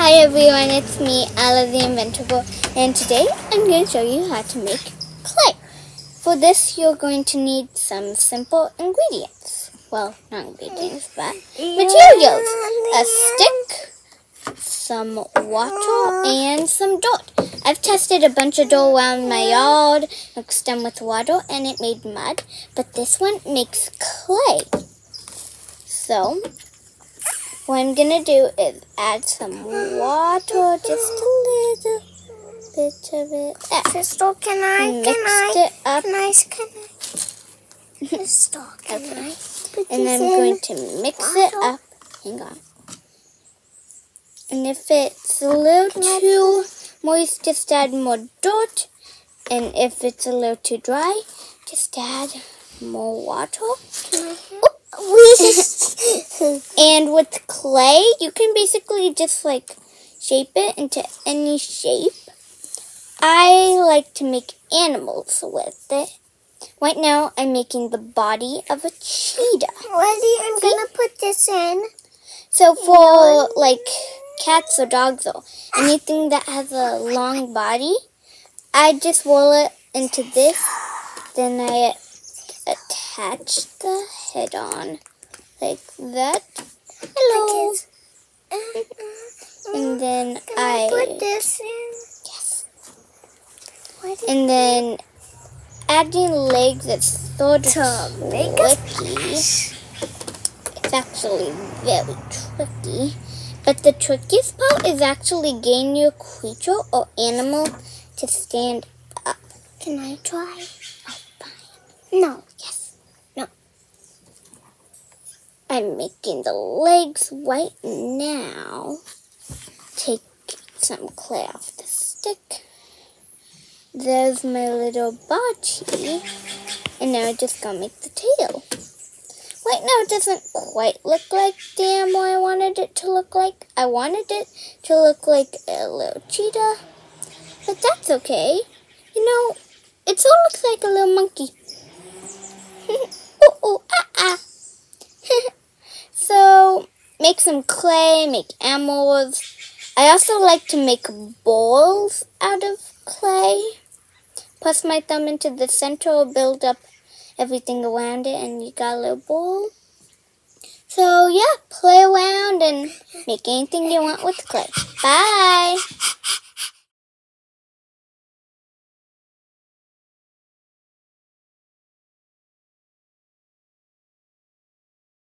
Hi everyone, it's me, Ella the Inventable, and today I'm going to show you how to make clay. For this, you're going to need some simple ingredients. Well, not ingredients, but materials. A stick, some water, and some dirt. I've tested a bunch of dirt around my yard, mixed them with water, and it made mud. But this one makes clay. So what I'm going to do is add some water, just a little bit of it. Sister, can I And I'm going to mix it up. Hang on. And if it's a little too moist, just add more dirt. And if it's a little too dry, just add more water. And with clay, you can basically just shape it into any shape. I like to make animals with it. Right now, I'm making the body of a cheetah. I'm gonna put this in. So for cats or dogs or anything that has a long body, I just roll it into this. Then I attach the head on like that. Hello. And then I put this in. Yes. And then adding legs, it's sort of tricky. It's actually very tricky. But the trickiest part is actually getting your creature or animal to stand up. Can I try? Oh, fine. No. Yes. No. I'm making the legs right now. Take some clay off the stick. There's my little body. And now I'm just gonna make the tail. Right now it doesn't quite look like the animal I wanted it to look like. I wanted it to look like a little cheetah. But that's okay. You know, it still looks like a little monkey. So, make some clay, make animals. I also like to make balls out of clay. Press my thumb into the center, build up everything around it, and you got a little ball. So yeah, play around and make anything you want with clay. Bye!